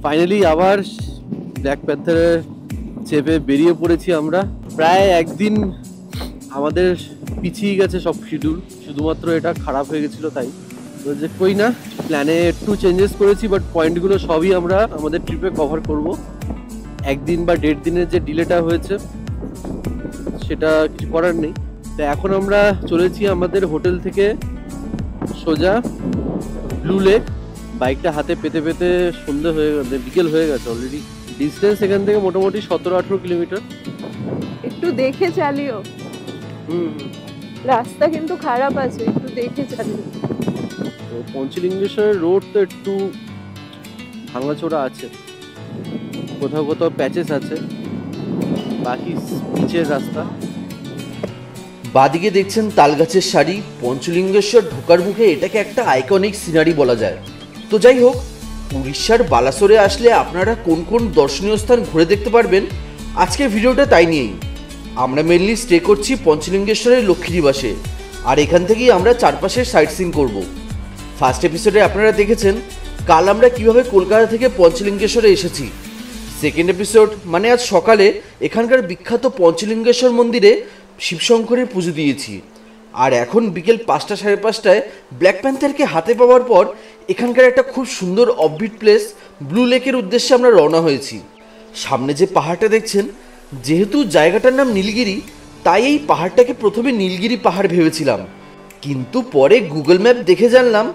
Finally আবার black প্যান্থারে চেপে বেরিয়ে পড়েছি আমরা। প্রায় একদিন আমাদের পিছিয়ে গেছে সব শিডিউল, শুধুমাত্র এটা খারাপ হয়ে গেছিল তাই। তো যে কই না, প্ল্যানে একটু চেঞ্জেস করেছি, বাট পয়েন্টগুলো সবই আমরা আমাদের ট্রিপে কভার করব। একদিন বা 1.5 দিনের যে ডিলেটা হয়েছে সেটা কিছু করার নেই। তো এখন আমরা চলেছি আমাদের হোটেল থেকে সোজা ব্লু লেক। বাইকটা হাতে পেতে পেতে সন্ধ্যে হয়ে গেছে, বিকেল হয়ে গেছে অলরেডি। ডিস্টেন্স এখান থেকে মোটামুটি 17-18 কিলোমিটার। একটু দেখে চালিও, রাস্তা কিন্তু খারাপ আছে, একটু দেখে চালিও। তো পঞ্চলিঙ্গেশ্বরের রোড তো একটু ভাঙাচোরা আছে, কোথাও কোথাও প্যাচেস আছে, বাকি পিচের রাস্তা। বাদিকে দেখছেন তালগাছের সারি। পঞ্চলিঙ্গেশ্বর ঢোকার মুখে এটাকে একটা আইকনিক সিনারি বলা যায়। তো যাই হোক, উড়িষ্যার বালাসোরে আসলে আপনারা কোন কোন দর্শনীয় স্থান ঘুরে দেখতে পারবেন, আজকের ভিডিওটা তাই নিয়েই। আমরা মেনলি স্টে করছি পঞ্চলিঙ্গেশ্বরের লক্ষ্মী নিবাসে, আর এখান থেকেই আমরা চারপাশের সাইট সিন করব। ফার্স্ট এপিসোডে আপনারা দেখেছেন কাল আমরা কিভাবে কলকাতা থেকে পঞ্চলিঙ্গেশ্বরে এসেছি। সেকেন্ড এপিসোড মানে আজ সকালে এখানকার বিখ্যাত পঞ্চলিঙ্গেশ্বর মন্দিরে শিবশঙ্করের পুজো দিয়েছি। আর এখন বিকেল 5টা সাড়ে 5টায় ব্ল্যাক প্যান্থারকে হাতে পাওয়ার পর এখানকার একটা খুব সুন্দর অফবিট প্লেস ব্লু লেকের উদ্দেশ্যে আমরা রওনা হয়েছি। সামনে যে পাহাড়টা দেখছেন, যেহেতু জায়গাটার নাম নীলগিরি, তাই এই পাহাড়টাকে প্রথমে নীলগিরি পাহাড় ভেবেছিলাম, কিন্তু পরে গুগল ম্যাপ দেখে জানলাম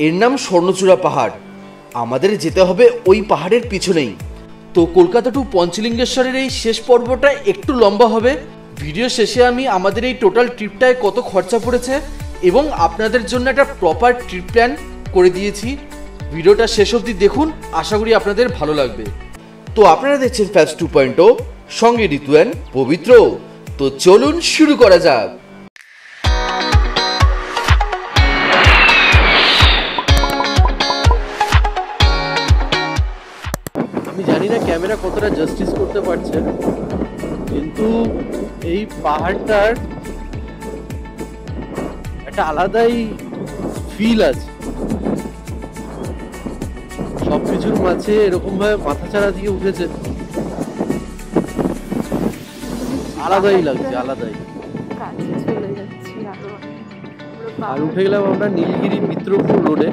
এর নাম স্বর্ণচূড়া পাহাড়। আমাদের যেতে হবে ওই পাহাড়ের পিছনেই। তো কলকাতা টু পঞ্চলিঙ্গেশ্বরের এই শেষ পর্বটা একটু লম্বা হবে। ভিডিও শেষে আমি আমাদের এই টোটাল ট্রিপটায় কত খরচা পড়েছে এবং আপনাদের জন্য একটা প্রপার ট্রিপ প্ল্যান করে দিয়েছি। ভিডিওটা শেষ অবধি দেখুন, আশা করি আপনাদের ভালো লাগবে। তো আপনারা দেখছেন ফ্যাবস 2.0, সঙ্গে ঋতু অ্যান্ড পবিত্র। তো চলুন শুরু করা যাক। আমি জানি না ক্যামেরা কতটা জাস্টিস করতে পারছে, কিন্তু এই পাহাড়টার একটা আলাদাই ফিল আছে। সবকিছুর মাঝে এরকম ভাবে মাথাচাড়া দিয়ে উঠেছে, আলাদাই লাগছে, আলাদাই। আর উঠে গেলাম আমরা নীলগিরি মিত্রপুর রোডে।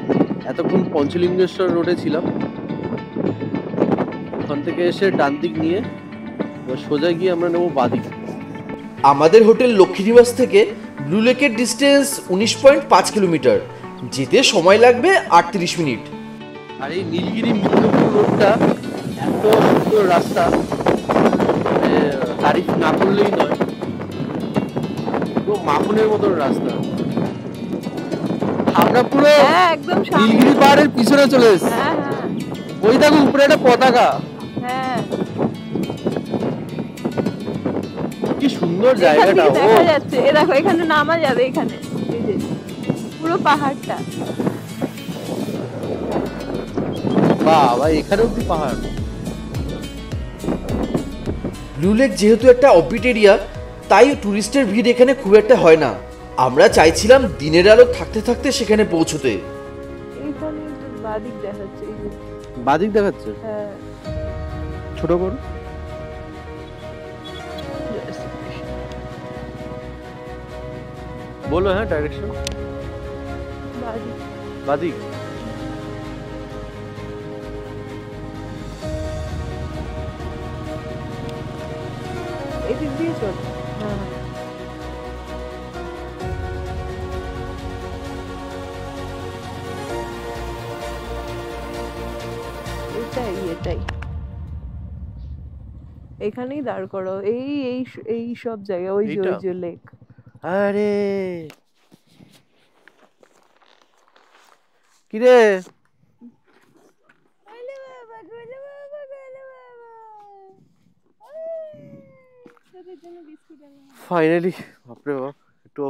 এতক্ষণ পঞ্চলিঙ্গেশ্বর রোডে ছিলাম। ওখান থেকে এসে ডান দিক নিয়ে সোজা গিয়ে আমরা নেবো বাদিক। আমাদের হোটেল লক্ষ্মী নিবাস থেকে ব্লু লেকের ডিস্টেন্স 19.5 কিলোমিটার, যেতে সময় লাগবে 38 মিনিট। আর এই নীলগিরি মিত্রপুর রোডটা এত সুন্দর রাস্তা, তারিফ না করলেই নয়। পুরো মাখনের মতন রাস্তা। আমরা পুরো একদম নীলগিরি পাহাড়ের পিছনে চলে এসেছি। ওই দেখো উপরে একটা পতাকা, কি সুন্দর জায়গাটা। দেখা যাচ্ছে, এ দেখো এখানে নামা যাবে, এখানে এই যে পুরো পাহাড়টা। বাবা, এখানেও কি পাহাড়। ব্লু লেক যেহেতু একটা অফবিট এরিয়া, তাই টুরিস্টের ভিড় এখানে খুব একটা হয় না। আমরা চাইছিলাম দিনের আলো থাকতে থাকতে সেখানে পৌঁছতে। এইখানে বাদিক দেখাচ্ছে, বাদিক দেখাচ্ছে। হ্যাঁ, ছোট করো। বলো। হ্যাঁ, ডাইরেকশন বাদিক। বাদিক। এদিক দিয়ে চল। হ্যাঁ, এটাই এটাই, এখানেই দাঁড় করো। এই এই এই সব জায়গা, ওই যে লেক। আরে কিরে, ফাইনালি বাপরে বাপ, একটু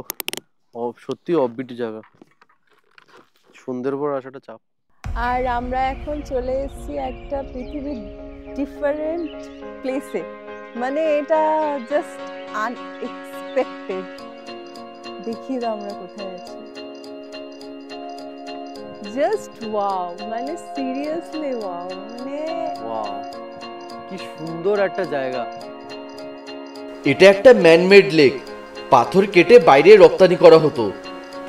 সত্যি অফবিট জায়গা। সন্ধ্যের পর আসাটা চাপ। আর আমরা এখন চলে এসেছি একটা পৃথিবীর ডিফারেন্ট প্লেসে, মানে এটা জাস্ট আনএক্সপেক্টেড। দেখিয়ে দাও আমরা কোথায় আছি। জাস্ট ওয়াও, মানে সিরিয়াসলি ওয়াও, মানে ওয়াও, কি সুন্দর একটা জায়গা। এটা একটা ম্যানমেড লেক, পাথর কেটে বাইরে রপ্তানি করা হতো।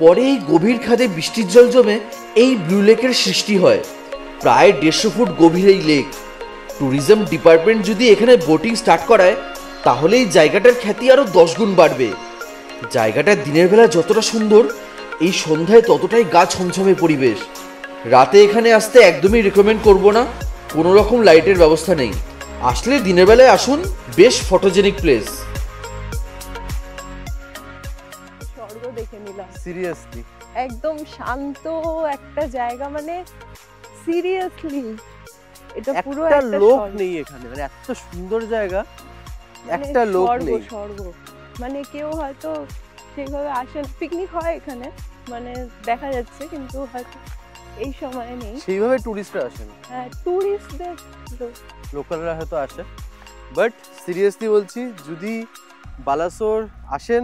পরে এই গভীর খাদে বৃষ্টির জল জমে এই ব্লু লেকের সৃষ্টি হয়। প্রায় 150 ফুট গভীর এই লেক। ট্যুরিজম ডিপার্টমেন্ট যদি এখানে বোটিং স্টার্ট করায় তাহলে এই জায়গাটার খ্যাতি আরো 10 গুণ বাড়বে। জায়গাটা দিনের বেলা যতটা সুন্দর, এই সন্ধ্যায় ততটাই গা ছমছমে পরিবেশ। রাতে এখানে আসতে একদমই রেকমেন্ড করব না, কোনো রকম লাইটের ব্যবস্থা নেই। আসলে দিনের বেলায় আসুন, বেশ ফটোজেনিক প্লেস। স্বর্গ দেখে নিলাম সিরিয়াসলি একদম শান্ত একটা জায়গা, মানে সিরিয়াসলি এটা পুরো একটা একটা লোক স্বর্গ। নেই এখানে, মানে এত সুন্দর জায়গা, মানে একটা লোক স্বর্গ, নেই। স্বর্গ। মানে কেউ হয়তো ঠিকভাবে আসেন, পিকনিক হয় এখানে, মানে দেখা যাচ্ছে, কিন্তু হয়তো এই সময় নেই। সেইভাবে টুরিস্টরা আসেন, হ্যাঁ, টুরিস্টদের লোকালরা হয়তো আসে। বাট সিরিয়াসলি বলছি, যদি বালাসোর আসেন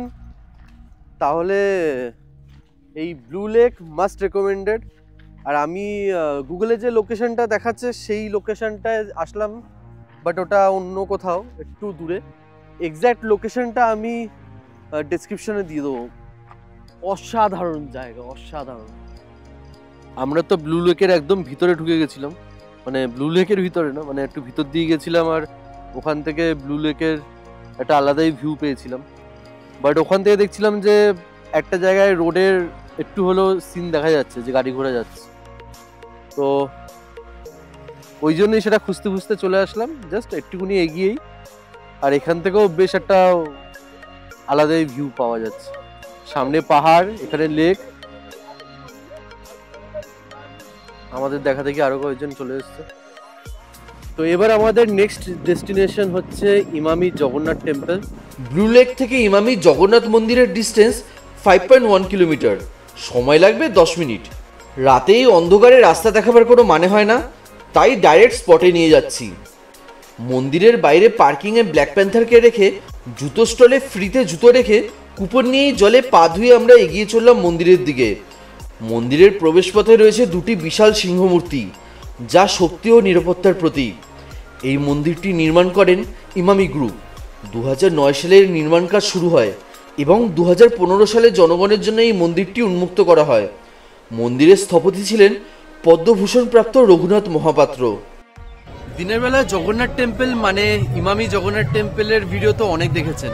তাহলে এই ব্লু লেক মাস্ট রেকমেন্ডেড। আর আমি গুগলে যে লোকেশনটা দেখাচ্ছে সেই লোকেশনটায় আসলাম, বাট ওটা অন্য কোথাও একটু দূরে। এক্স্যাক্ট লোকেশনটা আমি ডেসক্রিপশনে দিয়ে দেবো। অসাধারণ জায়গা, অসাধারণ। আমরা তো ব্লু লেকের একদম ভিতরে ঢুকে গেছিলাম, মানে ব্লু লেকের ভিতরে না, মানে একটু ভিতর দিয়ে গেছিলাম, আর ওখান থেকে ব্লু লেকের একটা আলাদাই ভিউ পেয়েছিলাম। বাট ওখান থেকে দেখছিলাম যে একটা জায়গায় রোডের একটু হলেও সিন দেখা যাচ্ছে, যে গাড়ি ঘোড়া যাচ্ছে। তো ওই জন্যই সেটা খুঁজতে খুঁজতে চলে আসলাম, জাস্ট একটুখানি এগিয়েই। আর এখান থেকেও বেশ একটা আলাদাই ভিউ পাওয়া যাচ্ছে। সামনে পাহাড়, এখানে লেক। আমাদের দেখা দেখি আরো কয়েকজন চলে এসছে। তো এবার আমাদের নেক্সট ডেস্টিনেশন হচ্ছে Emami Jagannath temple. Blue lake থেকে ইমামি জগন্নাথ মন্দিরের ডিস্টেন্স 5.1 কিলোমিটার। সময় লাগবে 10 মিনিট। রাতেই অন্ধকারে রাস্তা দেখাবার কোনো মানে হয় না, তাই ডাইরেক্ট স্পটে নিয়ে যাচ্ছি। মন্দিরের বাইরে পার্কিংয়ে ব্ল্যাক প্যান্থারকে রেখে জুতো স্টলে ফ্রিতে জুতো রেখে কুপন নিয়েই জলে পা ধুয়ে আমরা এগিয়ে চললাম মন্দিরের দিকে। মন্দিরের প্রবেশপথে রয়েছে দুটি বিশাল সিংহমূর্তি, যা শক্তি ও নিরাপত্তার প্রতীক। এই মন্দিরটি নির্মাণ করেন ইমামি গ্রুপ। 2009 সালের নির্মাণ কাজ শুরু হয় এবং 2015 সালে জনগণের জন্য এই মন্দিরটি উন্মুক্ত করা হয়। মন্দিরের স্থপতি ছিলেন পদ্মভূষণ প্রাপ্ত রঘুনাথ মহাপাত্র। দিনের বেলা জগন্নাথ টেম্পল মানে ইমামি জগন্নাথ টেম্পলের ভিডিও তো অনেক দেখেছেন,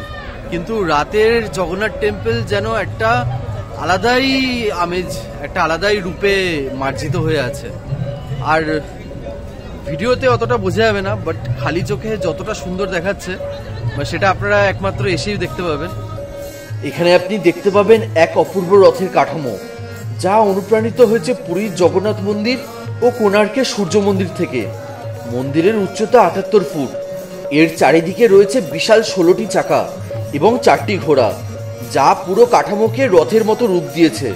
কিন্তু রাতের জগন্নাথ টেম্পল যেন একটা আলাদাই আমেজ, একটা আলাদাই রূপে মার্জিত হয়ে আছে। আর ভিডিওতে অতটা বোঝা যাবে না, বাট খালি চোখে যতটা সুন্দর দেখাচ্ছে সেটা আপনারা একমাত্র এসেই দেখতে পাবেন। এখানে আপনি দেখতে পাবেন এক অপূর্ব রথের কাঠামো, যা অনুপ্রাণিত হয়েছে পুরীর জগন্নাথ মন্দির ও কোণার্কের সূর্য মন্দির থেকে। মন্দিরের উচ্চতা 78 ফুট। এর চারিদিকে রয়েছে বিশাল 16টি চাকা এবং 4টি ঘোড়া, যা পুরো কাঠামোকে রথের মতো রূপ দিয়েছে।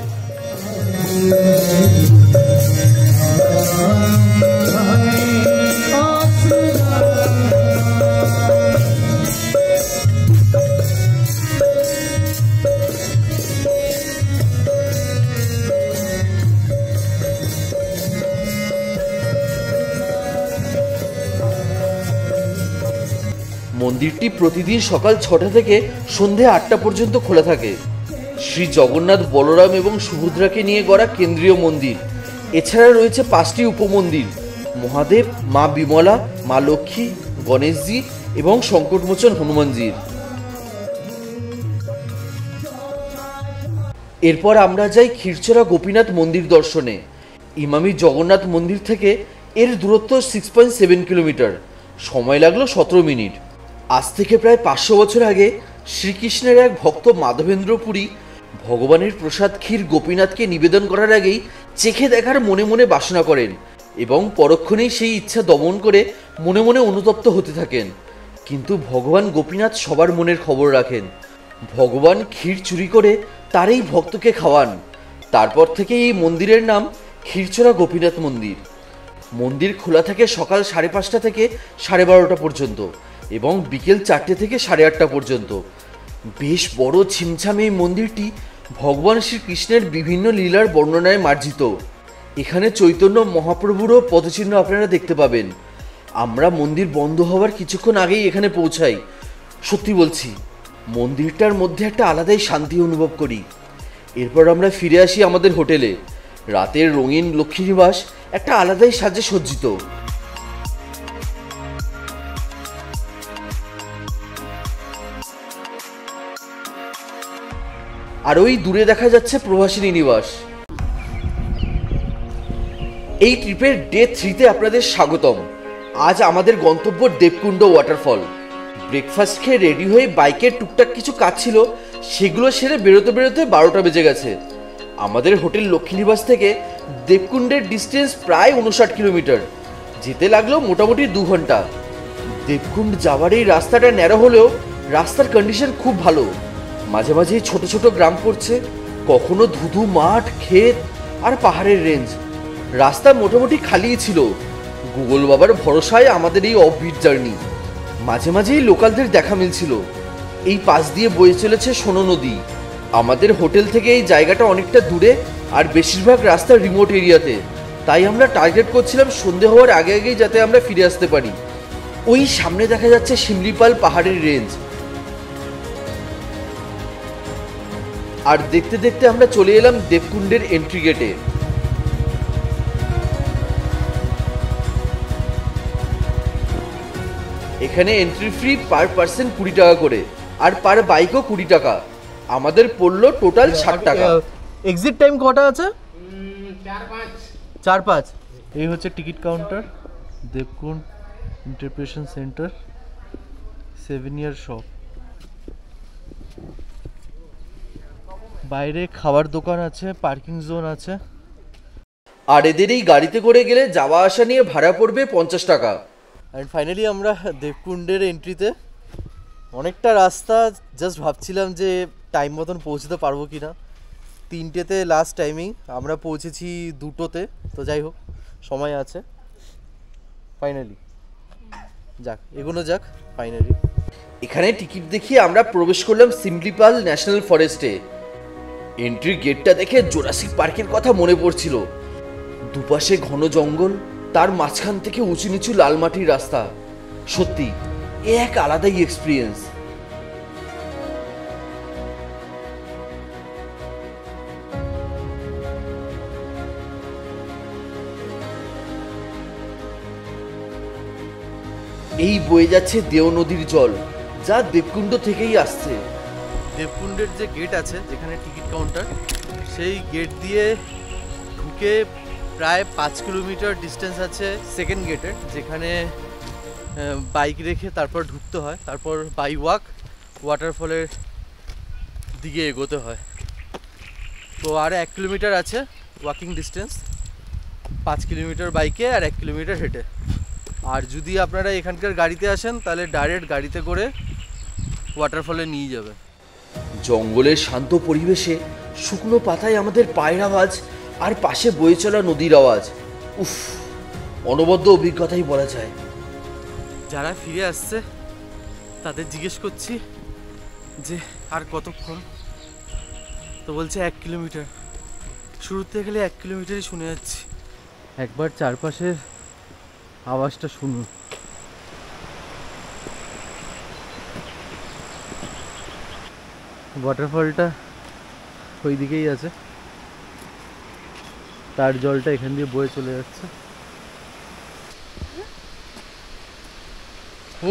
মন্দিরটি প্রতিদিন সকাল 6টা থেকে সন্ধে 8টা পর্যন্ত খোলা থাকে। শ্রী জগন্নাথ, বলরাম এবং সুভদ্রাকে নিয়ে গড়া কেন্দ্রীয় মন্দির। এছাড়া রয়েছে 5টি উপমন্দির: মহাদেব, মা বিমলা, মা লক্ষ্মী, গণেশজি এবং সংকটমোচন হনুমানজির। এরপর আমরা যাই ক্ষীরচোরা গোপীনাথ মন্দির দর্শনে। ইমামি জগন্নাথ মন্দির থেকে এর দূরত্ব 6.7 কিলোমিটার। সময় লাগলো 17 মিনিট। আজ থেকে প্রায় 500 বছর আগে শ্রীকৃষ্ণের এক ভক্ত মাধবেন্দ্র পুরী ভগবানের প্রসাদ ক্ষীর গোপীনাথকে নিবেদন করার আগেই চেখে দেখার মনে মনে বাসনা করেন এবং পরক্ষণেই সেই ইচ্ছা দমন করে মনে মনে অনুতপ্ত হতে থাকেন। কিন্তু ভগবান গোপীনাথ সবার মনের খবর রাখেন। ভগবান ক্ষীর চুরি করে তার এই ভক্তকে খাওয়ান। তারপর থেকে এই মন্দিরের নাম ক্ষীরচোরা গোপীনাথ মন্দির। মন্দির খোলা থাকে সকাল 5:30 থেকে 12:30 পর্যন্ত এবং বিকেল 4টে থেকে 8:30 পর্যন্ত। বেশ বড় ছিমছাম এই মন্দিরটি ভগবান শ্রীকৃষ্ণের বিভিন্ন লীলার বর্ণনায় মার্জিত। এখানে চৈতন্য মহাপ্রভুরও পদচিহ্ন আপনারা দেখতে পাবেন। আমরা মন্দির বন্ধ হওয়ার কিছুক্ষণ আগেই এখানে পৌঁছাই। সত্যি বলছি, মন্দিরটার মধ্যে একটা আলাদাই শান্তি অনুভব করি। এরপর আমরা ফিরে আসি আমাদের হোটেলে। রাতের রঙিন লক্ষ্মীনিবাস একটা আলাদাই সাজে সজ্জিত। আর ওই দূরে দেখা যাচ্ছে প্রবাসিনী নিবাস। এই ট্রিপের ডে 3-তে আপনাদের স্বাগতম। আজ আমাদের গন্তব্য দেবকুণ্ড ওয়াটারফল। ব্রেকফাস্ট খেয়ে রেডি হয়ে বাইকের টুকটাক কিছু কাজ ছিল, সেগুলো সেরে বেরোতে বেরোতে 12টা বেজে গেছে। আমাদের হোটেল লক্ষ্মীনিবাস থেকে দেবকুণ্ডের ডিস্টেন্স প্রায় 59 কিলোমিটার। যেতে লাগলো মোটামুটি 2 ঘন্টা। দেবকুণ্ড যাওয়ার এই রাস্তাটা ন্যারো হলেও রাস্তার কন্ডিশন খুব ভালো। মাঝে মাঝেই ছোট ছোট গ্রাম পড়ছে, কখনো ধুধু মাঠ, ক্ষেত আর পাহাড়ের রেঞ্জ। রাস্তা মোটামুটি খালিই ছিল। গুগল বাবার ভরসায় আমাদের এই অফবিট জার্নি। মাঝে মাঝেই লোকালদের দেখা মিলছিল। এই পাশ দিয়ে বয়ে চলেছে সোনো নদী। আমাদের হোটেল থেকে এই জায়গাটা অনেকটা দূরে আর বেশিরভাগ রাস্তা রিমোট এরিয়াতে, তাই আমরা টার্গেট করছিলাম সন্ধে হওয়ার আগে আগেই যাতে আমরা ফিরে আসতে পারি। ওই সামনে দেখা যাচ্ছে শিমলিপাল পাহাড়ের রেঞ্জ। আর দেখতে দেখতে আমরা চলে এলাম দেবকুণ্ডের এন্ট্রি গেটে। এখানে এন্ট্রি ফ্রি পার পার্সন 20 টাকা করে, আর পার বাইকও 20 টাকা। আমাদের পড়লো টোটাল 60 টাকা। এক্সিট টাইম কটা আছে? 4-5। এই হচ্ছে টিকিট কাউন্টার, দেবকুণ্ড ইন্টারপ্রেশন সেন্টার, 7 ইয়ার শপ। বাইরে খাবার দোকান আছে, পার্কিং জোন আছে। আর এদের এই গাড়িতে করে গেলে যাওয়া আসা নিয়ে ভাড়া পড়বে 50 টাকা। অ্যান্ড ফাইনালি আমরা দেবকুণ্ডের এন্ট্রিতে। অনেকটা রাস্তা, জাস্ট ভাবছিলাম যে টাইম মতন পৌঁছতে পারবো কি না। 3টেতে লাস্ট টাইমিং, আমরা পৌঁছেছি 2টোতে। তো যাই হোক, সময় আছে। ফাইনালি যাক, এগোনো যাক ফাইনালি। এখানে টিকিট দেখিয়ে আমরা প্রবেশ করলাম শিমলিপাল ন্যাশনাল ফরেস্টে। এন্ট্রি গেটটা দেখে জুরাসিক পার্কের কথা মনে পড়ছিল। দুপাশে ঘন জঙ্গল, তার মাঝখান থেকে উঁচু নিচু লাল মাটির রাস্তা। সত্যি এ এক আলাদাই এক্সপিরিয়েন্স। এই বয়ে যাচ্ছে দেও নদীর জল, যা দেবকুণ্ড থেকেই আসছে। দেবকুণ্ডের যে গেট আছে, যেখানে টিকিট কাউন্টার, সেই গেট দিয়ে ঢুকে প্রায় 5 কিলোমিটার ডিস্টেন্স আছে সেকেন্ড গেটের, যেখানে বাইক রেখে তারপর ঢুকতে হয়। তারপর বাই ওয়াক ওয়াটারফলের দিকে এগোতে হয়। তো আর 1 কিলোমিটার আছে ওয়াকিং ডিস্টেন্স, 5 কিলোমিটার বাইকে আর 1 কিলোমিটার হেঁটে। আর যদি আপনারা এখানকার গাড়িতে আসেন, তাহলে ডাইরেক্ট গাড়িতে করে ওয়াটারফলে নিয়ে যাবে। জঙ্গলের শান্ত পরিবেশে শুকনো পাতায় আমাদের পায়ের আওয়াজ আর পাশে বয়ে চলা নদীর আওয়াজ, উফ, অনবদ্য অভিজ্ঞতাই বলা যায়। যারা ফিরে আসছে তাদের জিজ্ঞেস করছি যে আর কতক্ষণ, তো বলছে 1 কিলোমিটার। শুরুতে গেলে 1 কিলোমিটারই শুনে যাচ্ছি। একবার চারপাশের আওয়াজটা শুনুন। ওয়াটারফলটা ওই দিকেই আছে, তার জলটা এখান দিয়ে বয়ে চলে যাচ্ছে।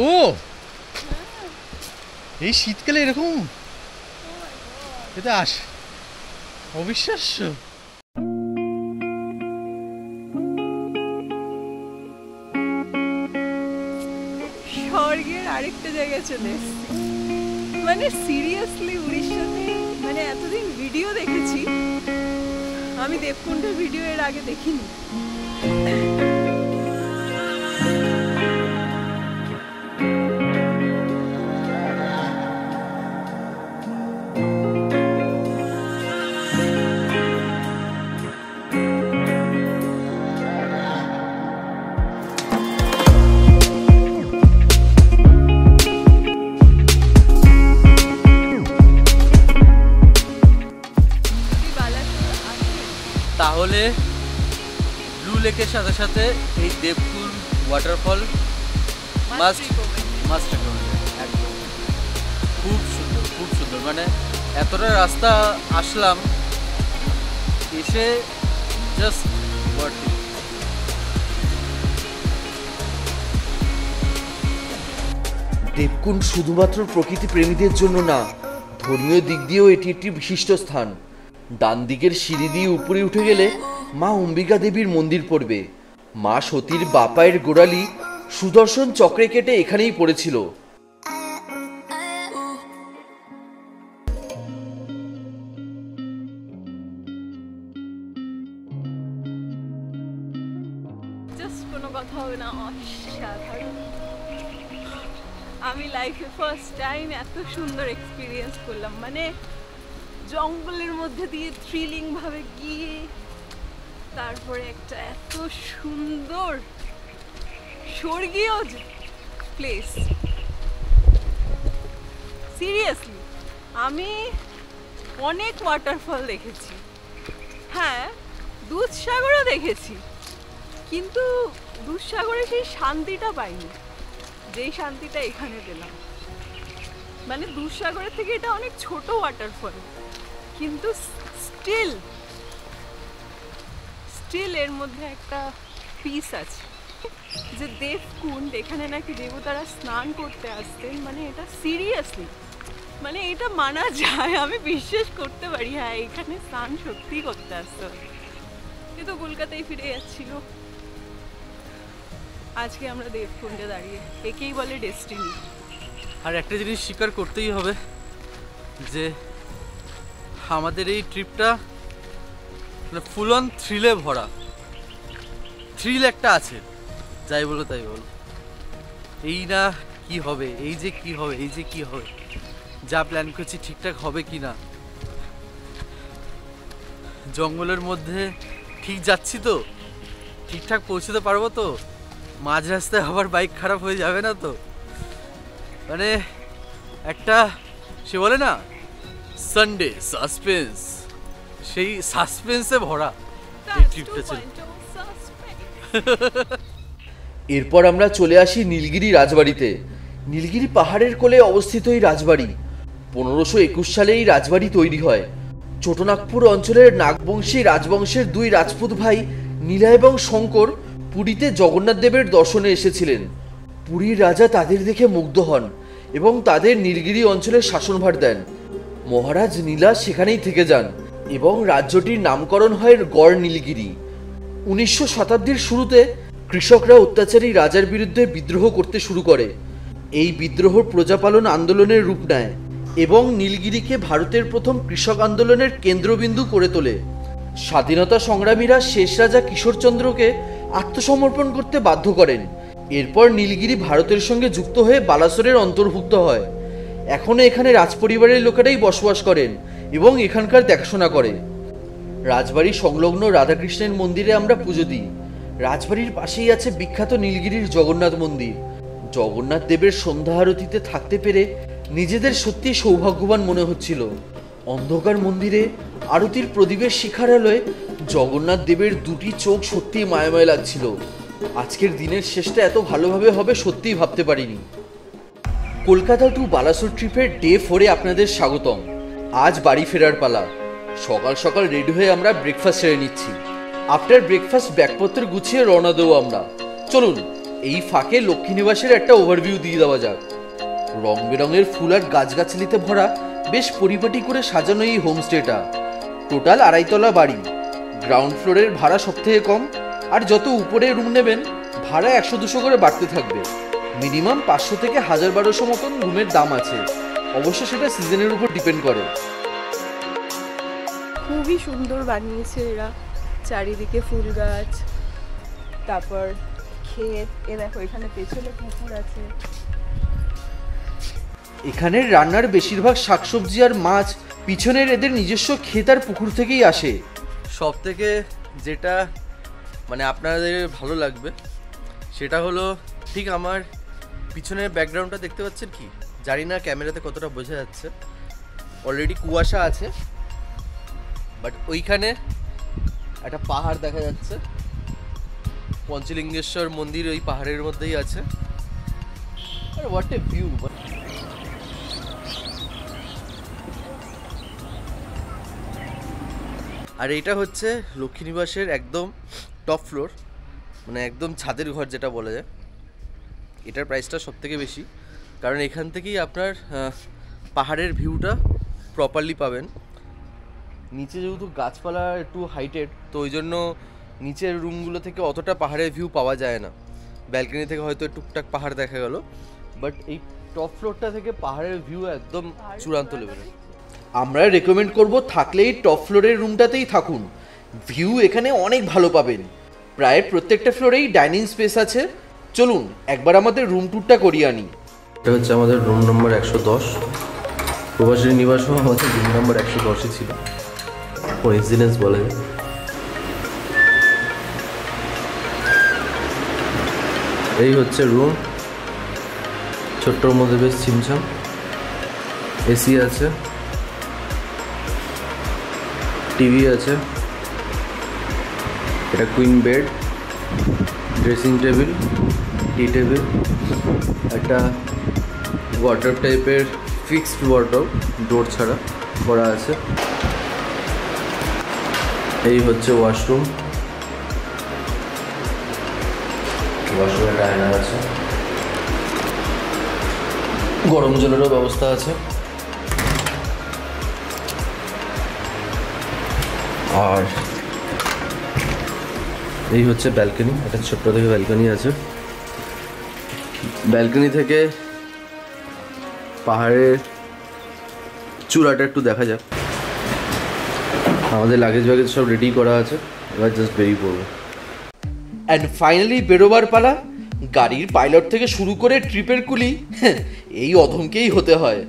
ও, এই শীতকালে এরকম, এটা অবিশ্বাস্য। স্বর্গের আরেকটা জায়গায় চলে এসেছি। মানে সিরিয়াসলি উড়িষ্যাতে, মানে এতদিন ভিডিও দেখেছি, আমি দেবকুণ্ডের ভিডিও এর আগে দেখিনি। তাহলে ব্লু লেকের সাথে সাথে এই দেবকুন্ড ওয়াটারফল মাস্ট একদম খুব সুন্দর মানে এতটা রাস্তা আসলাম এসে জাস্ট ওয়ার্থ ইট। দেবকুণ্ড শুধুমাত্র প্রকৃতি প্রেমীদের জন্য না, ধর্মীয় দিক দিয়েও এটি একটি বিশিষ্ট স্থান। ডান দিকের সিঁড়ি দিয়ে উপরে উঠে গেলে মা অম্বিকা দেবীর মন্দির পড়বে। মা সতীর বাপায়ের গোড়ালি সুদর্শন চক্রে কেটে এখানেই পড়েছিল। জাস্ট কোনো কথা হবে না, অসাধারণ। আমি লাইফে ফার্স্ট টাইম এত সুন্দর এক্সপিরিয়েন্স করলাম, মানে জঙ্গলের মধ্যে দিয়ে থ্রিলিং ভাবে গিয়ে তারপরে একটা এত সুন্দর স্বর্গীয় প্লেস। সিরিয়াসলি আমি অনেক ওয়াটারফল দেখেছি, হ্যাঁ দুধসাগরও দেখেছি, কিন্তু দুধসাগরে সেই শান্তিটা পাইনি যেই শান্তিটা এখানে পেলাম। মানে দুধসাগরের থেকে এটা অনেক ছোট ওয়াটারফল, কিন্তু স্টিল এর মধ্যে একটা পিস আছে। যে দেবকুণ্ড, এখানে নাকি দেবতারা স্নান করতে আসতেন, মানে এটা সিরিয়াসলি মানে এটা মানা যায়, আমি বিশ্বাস করতে পারি, হ্যাঁ এখানে স্নান সত্যি করতে আসতো। এ তো কলকাতায় ফিরে যাচ্ছিল, আজকে আমরা দেবকুণ্ডে দাঁড়িয়ে, একেই বলে ডেস্টিনি। আর একটা জিনিস স্বীকার করতেই হবে যে আমাদের এই ট্রিপটা ফুল অন থ্রিলে ভরা। থ্রিল একটা আছে, যাই বলো তাই বলো, এই না কি হবে, এই যে কি হবে, যা প্ল্যান করছি ঠিকঠাক হবে কি না, জঙ্গলের মধ্যে ঠিক যাচ্ছি তো, ঠিকঠাক পৌঁছতে পারবো তো, মাঝ রাস্তায় আবার বাইক খারাপ হয়ে যাবে না তো, মানে একটা সে বলে না সানডে সাসপেন্স, সেই সাসপেন্সে ভরা এই ট্রিপটা ছিল। এরপর আমরা চলে আসি নীলগিরি রাজবাড়িতে। নীলগিরি পাহাড়ের কোলে অবস্থিত এই রাজবাড়ি 1521 সালে এই রাজবাড়ি তৈরি হয়। ছোটনাগপুর অঞ্চলের নাগবংশী রাজবংশের দুই রাজপুত ভাই নীলা এবং শঙ্কর পুরীতে জগন্নাথ দেবের দর্শনে এসেছিলেন। পুরীর রাজা তাদের দেখে মুগ্ধ হন এবং তাদের নীলগিরি অঞ্চলের শাসনভার দেন। মহারাজ নীলা সেখানেই থেকে যান এবং রাজ্যটির নামকরণ হয় গড় নীলগিরি। 1900 শতাব্দীর শুরুতে কৃষকরা অত্যাচারী রাজার বিরুদ্ধে বিদ্রোহ করতে শুরু করে। এই বিদ্রোহ প্রজাপালন আন্দোলনের রূপ নেয় এবং নীলগিরিকে ভারতের প্রথম কৃষক আন্দোলনের কেন্দ্রবিন্দু করে তোলে। স্বাধীনতা সংগ্রামীরা শেষ রাজা কিশোরচন্দ্রকে আত্মসমর্পণ করতে বাধ্য করেন। এরপর নীলগিরি ভারতের সঙ্গে যুক্ত হয়ে বালাসোরের অন্তর্ভুক্ত হয়। এখনো এখানে রাজপরিবারের লোকেরাই বসবাস করেন এবং এখানকার দেখাশোনা করে। রাজবাড়ি সংলগ্ন রাধাকৃষ্ণের মন্দিরে আমরা পুজো দিই। রাজবাড়ির পাশেই আছে বিখ্যাত নীলগিরির জগন্নাথ মন্দির। জগন্নাথ দেবের সন্ধ্যা আরতিতে থাকতে পেরে নিজেদের সত্যি সৌভাগ্যবান মনে হচ্ছিল। অন্ধকার মন্দিরে আরতির প্রদীপের শিখারালয়ে জগন্নাথ দেবের দুটি চোখ সত্যি মায়াময় লাগছিল। আজকের দিনের শেষটা এত ভালোভাবে হবে সত্যিই ভাবতে পারিনি। কলকাতা টু বালাসোর ট্রিপের ডে 4-এ আপনাদের স্বাগতম। আজ বাড়ি ফেরার পালা। সকাল সকাল রেডি হয়ে আমরা ব্রেকফাস্ট সেরে নিচ্ছি। আফটার ব্রেকফাস্ট ব্যাগপত্র গুছিয়ে রওনা দেবো আমরা। চলুন এই ফাঁকে লক্ষ্মীনিবাসের একটা ওভারভিউ দিয়ে দেওয়া যাক। রং বেরঙের ফুল আর গাছগাছালিতে ভরা বেশ পরিপাটি করে সাজানো এই হোমস্টেটা। টোটাল 2.5 তলা বাড়ি। গ্রাউন্ড ফ্লোরের ভাড়া সবথেকে কম, আর যত উপরে রুম নেবেন ভাড়া 100-200 করে বাড়তে থাকবে। মিনিমাম 500 থেকে 1000-1200 মতন রুমের দাম আছে, অবশ্য সেটা সিজনের উপর ডিপেন্ড করে। খুবই সুন্দর বানিয়েছে এরা, চারিদিকে ফুল গাছ, তারপর ক্ষেত, এ দেখো এখানে পেছনে পুকুর আছে। এখানের রান্নার বেশিরভাগ শাকসবজি আর মাছ পিছনের এদের নিজস্ব ক্ষেত আর পুকুর থেকেই আসে। সব থেকে যেটা মানে আপনাদের ভালো লাগবে সেটা হলো ঠিক আমার পিছনের ব্যাকগ্রাউন্ডটা দেখতে পাচ্ছেন কি, জানি না ক্যামেরাতে কতটা বোঝা যাচ্ছে, অলরেডি কুয়াশা আছে, বাট ওইখানে একটা পাহাড় দেখা যাচ্ছে পঞ্চলিঙ্গেশ্বর মন্দির ওই পাহাড়ের মধ্যেই আছে। আরে হোয়াট এ ভিউ! আর এইটা হচ্ছে লক্ষ্মীনিবাসের একদম টপ ফ্লোর, মানে একদম ছাদের ঘর যেটা বলা যায়। এটার প্রাইসটা সব থেকে বেশি, কারণ এখান থেকেই আপনার পাহাড়ের ভিউটা প্রপারলি পাবেন। নিচে যেহেতু গাছপালা একটু হাইটেড, তো ওই জন্য নিচের রুমগুলো থেকে অতটা পাহাড়ের ভিউ পাওয়া যায় না। ব্যালকনি থেকে হয়তো টুকটাক পাহাড় দেখা গেল, বাট এই টপ ফ্লোরটা থেকে পাহাড়ের ভিউ একদম চূড়ান্ত লেভেলের। আমরা রেকমেন্ড করব থাকলেই টপ ফ্লোরের রুমটাতেই থাকুন, ভিউ এখানে অনেক ভালো পাবেন। প্রায় প্রত্যেকটা ফ্লোরেই ডাইনিং স্পেস আছে। চলুন একবার আমাদের রুম ট্যুরটা করিয়ে আনি। এটা হচ্ছে আমাদের রুম নম্বর 110। প্রবাসী নিবাসও আমাদের রুম নম্বর 110ই ছিল, কোইন্সিডেন্স বলে। এই হচ্ছে রুম, ছোট্টর মধ্যে বেশ ছিমছাম, এসি আছে, টিভি আছে, এটা কুইন বেড, ড্রেসিং টেবিল, টি টেবিল, একটা ওয়ার্ডরোব টাইপের ফিক্সড ওয়ার্ডরোব ডোর ছাড়া করা আছে। এই হচ্ছে ওয়াশরুম, ওয়াশরুমে একটা আয়না আছে, গরম জলেরও ব্যবস্থা আছে। আর এই হচ্ছে ব্যালকনি, একটা ছোট্ট থেকে ব্যালকনি আছে। ব্যালকনি থেকে পাহাড়ের চূড়াটা একটু দেখা যাক। আমাদের লাগেজ ব্যাগেজ সব রেডি করা আছে, এবার জাস্ট বেরিয়ে পড়বো। অ্যান্ড ফাইনালি বেরোবার পালা। গাড়ির পাইলট থেকে শুরু করে ট্রিপের কুলি এই অধমকেই হতে হয়।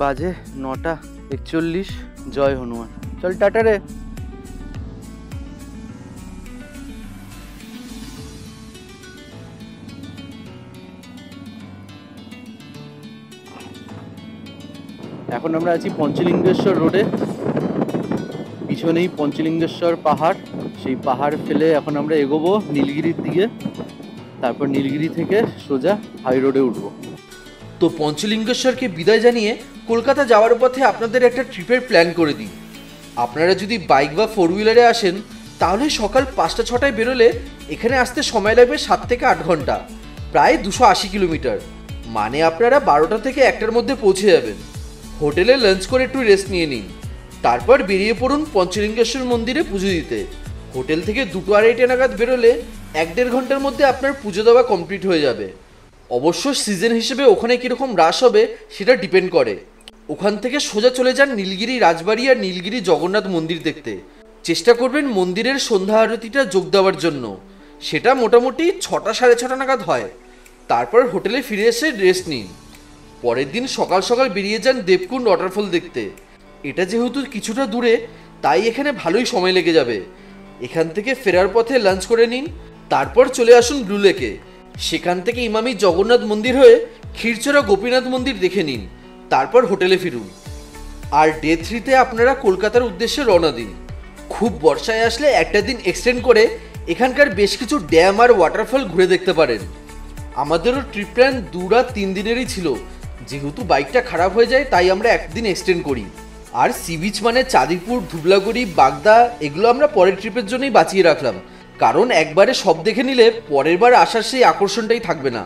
বাজে 9:41। জয় হনুমান। চল টাটা রে। এখন আমরা আছি পঞ্চলিঙ্গেশ্বর রোডে, পিছনেই পঞ্চলিঙ্গেশ্বর পাহাড়। সেই পাহাড় ফেলে এখন আমরা এগোবো নীলগিরির দিকে, তারপর নীলগিরি থেকে সোজা হাই রোডে উঠবো। তো পঞ্চলিঙ্গেশ্বরকে বিদায় জানিয়ে কলকাতা যাওয়ার পথে আপনাদের একটা ট্রিপের প্ল্যান করে দিই। আপনারা যদি বাইক বা 4 হুইলারে আসেন তাহলে সকাল 5টা-6টায় বেরোলে এখানে আসতে সময় লাগবে 7 থেকে 8 ঘন্টা, প্রায় 280 কিলোমিটার। মানে আপনারা 12টা থেকে 1টার মধ্যে পৌঁছে যাবেন। হোটেলে লাঞ্চ করে একটু রেস্ট নিয়ে নিন, তারপর বেরিয়ে পড়ুন পঞ্চলিঙ্গেশ্বর মন্দিরে পুজো দিতে। হোটেল থেকে 2-2:30 নাগাদ বেরোলে 1-1.5 ঘন্টার মধ্যে আপনার পুজো দেওয়া কমপ্লিট হয়ে যাবে। অবশ্য সিজন হিসেবে ওখানে কীরকম রাশ হবে সেটা ডিপেন্ড করে। ওখান থেকে সোজা চলে যান নীলগিরি রাজবাড়ি আর নীলগিরি জগন্নাথ মন্দির দেখতে। চেষ্টা করবেন মন্দিরের সন্ধ্যা আরতিটা যোগ দেওয়ার জন্য, সেটা মোটামুটি 6টা-6:30 নাগাদ হয়। তারপর হোটেলে ফিরে এসে রেস্ট নিন। পরের দিন সকাল সকাল বেরিয়ে যান দেবকুণ্ড ওয়াটারফল দেখতে। এটা যেহেতু কিছুটা দূরে, তাই এখানে ভালোই সময় লেগে যাবে। এখান থেকে ফেরার পথে লাঞ্চ করে নিন, তারপর চলে আসুন ব্লু লেকে। সেখান থেকে ইমামি জগন্নাথ মন্দির হয়ে ক্ষীরচোরা গোপীনাথ মন্দির দেখে নিন, তারপর হোটেলে ফিরুন। আর ডে 3-তে আপনারা কলকাতার উদ্দেশ্যে রওনা দিন। খুব বর্ষায় আসলে একটা দিন এক্সটেন্ড করে এখানকার বেশ কিছু ড্যাম আর ওয়াটারফল ঘুরে দেখতে পারেন। আমাদেরও ট্রিপ প্ল্যান 2 রাত 3 দিনেরই ছিল, যেহেতু বাইকটা খারাপ হয়ে যায় তাই আমরা একদিন এক্সটেন্ড করি। আর সি বিচ মানে চাঁদিপুর, ধুবলাগড়ি, বাগদা এগুলো আমরা পরের ট্রিপের জন্যই বাঁচিয়ে রাখলাম, কারণ একবারে সব দেখে নিলে পরের বার আসার সেই আকর্ষণটাই থাকবে না।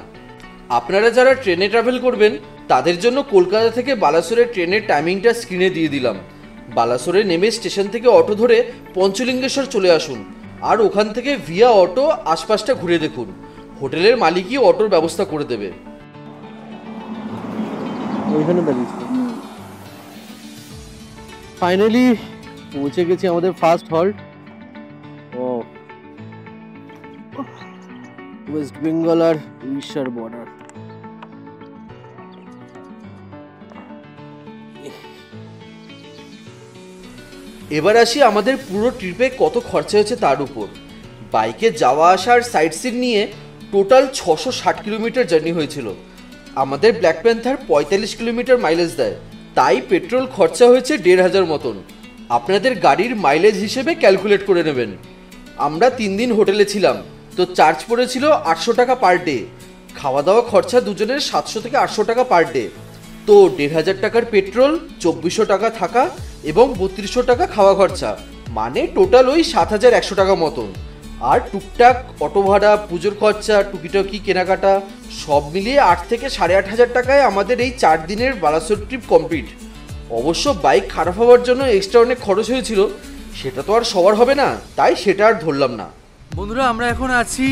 আপনারা যারা ট্রেনে ট্রাভেল করবেন তাদের জন্য কলকাতা থেকে বালাসোরের ট্রেনের টাইমিংটা স্ক্রিনে দিয়ে দিলাম। বালাসোরে নেমে স্টেশন থেকে অটো ধরে পঞ্চলিঙ্গেশ্বর চলে আসুন, আর ওখান থেকে ভিয়া অটো আশপাশটা ঘুরে দেখুন। হোটেলের মালিকই অটোর ব্যবস্থা করে দেবে। ওইখানে দাঁড়িয়েছিল। ফাইনালি পৌঁছে গেছি আমাদের ফার্স্ট হল্ট। ও ওয়েস্ট বেঙ্গল আর উড়িষ্যার বর্ডার। এবার আসি আমাদের পুরো ট্রিপে কত খরচা হয়েছে তার উপর। বাইকে যাওয়া আসার সাইট সিন নিয়ে টোটাল 660 কিলোমিটার জার্নি হয়েছিল। আমাদের ব্ল্যাক প্যান্থার 45 কিলোমিটার মাইলেজ দেয়, তাই পেট্রোল খরচা হয়েছে 1500 মতন। আপনাদের গাড়ির মাইলেজ হিসেবে ক্যালকুলেট করে নেবেন। আমরা 3 দিন হোটেলে ছিলাম, তো চার্জ পড়েছিল 800 টাকা পার ডে। খাওয়া দাওয়া খরচা দুজনের 700 থেকে 800 টাকা পার ডে। তো 1500 টাকার পেট্রোল, 2400 টাকা থাকা এবং 3200 টাকা খাওয়া খরচা, মানে টোটাল ওই 7100 টাকা মতন। আর টুকটাক অটো ভাড়া, পুজোর খরচা, টুকিটাকি কেনাকাটা সব মিলিয়ে 8 থেকে 8500 টাকায় আমাদের এই 4 দিনের বালাসোর ট্রিপ কমপ্লিট। অবশ্য বাইক খারাপ হওয়ার জন্য এক্সট্রা অনেক খরচ হয়েছিল, সেটা তো আর সবার হবে না, তাই সেটা আর ধরলাম না। বন্ধুরা, আমরা এখন আছি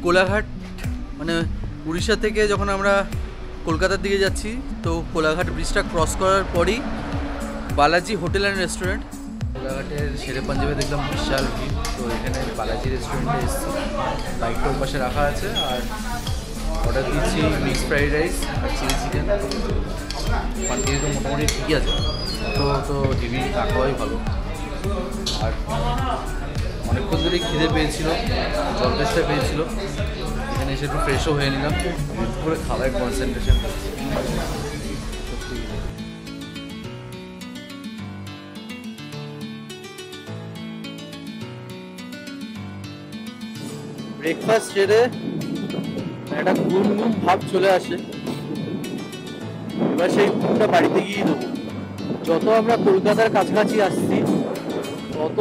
কোলাঘাট, মানে উড়িষ্যা থেকে যখন আমরা কলকাতার দিকে যাচ্ছি, তো কোলাঘাট ব্রিজটা ক্রস করার পরই বালাজি হোটেল অ্যান্ড রেস্টুরেন্ট। কোলাঘাটের শেরে পাঞ্জাবে দেখলাম বিশাল ভিড়, তো এখানে বালাজি রেস্টুরেন্টে এসেছি। বাইকটা ওর পাশে রাখা আছে, আর অর্ডার দিচ্ছি মিক্সড ফ্রাইড রাইস আর চিলি চিকেন। কোয়ান্টিটি তো মোটামুটি ঠিকই আছে, তো হেভি না খাওয়াই ভালো। আর অনেকক্ষণ ধরেই খিদে পেয়েছিল, জল তেষ্টা পেয়েছিল, এখানে এসে একটু ফ্রেশও হয়ে নিলাম, করে খাওয়ায় কনসেন্ট্রেশন করছি। ব্রেকফাস্ট সেরে একটা ঘুম ভাব চলে আসে, এবার সেই ঘুমটা বাড়িতে গিয়ে দেবো। যত আমরা কলকাতার কাছাকাছি আসছি, তত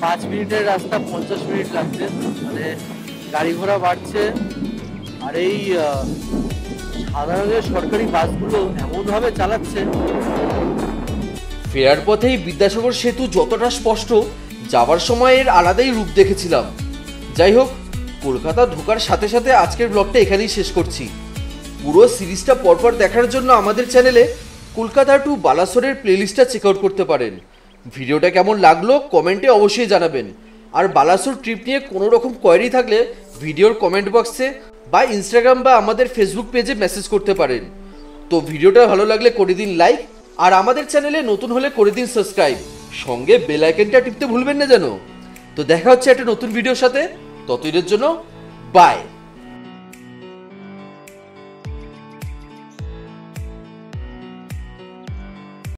5 মিনিটের রাস্তা 50 মিনিট লাগছে, মানে গাড়ি ঘোড়া বাড়ছে। আর এই সাধারণ সরকারি বাসগুলো এমনভাবে চালাচ্ছে। ফেরার পথেই বিদ্যাসাগর সেতু যতটা স্পষ্ট, যাওয়ার সময় এর আলাদাই রূপ দেখেছিলাম। যাই হোক, কলকাতা ঢোকার সাথে সাথে আজকের ব্লগটা এখানেই শেষ করছি। পুরো সিরিজটা পরপর দেখার জন্য আমাদের চ্যানেলে কলকাতা টু বালাসোরের প্লেলিস্টটা চেক আউট করতে পারেন। ভিডিওটা কেমন লাগলো কমেন্টে অবশ্যই জানাবেন। আর বালাসোর ট্রিপ নিয়ে কোনো রকম কোয়েরি থাকলে ভিডিওর কমেন্ট বক্সে বা ইনস্টাগ্রাম বা আমাদের ফেসবুক পেজে মেসেজ করতে পারেন। তো ভিডিওটা ভালো লাগলে করে দিন লাইক, আর আমাদের চ্যানেলে নতুন হলে করে দিন সাবস্ক্রাইব, সঙ্গে বেল আইকনটা টিপতে ভুলবেন না যেন। তো দেখা হচ্ছে একটা নতুন ভিডিওর সাথে, ততদিনের জন্য বাই।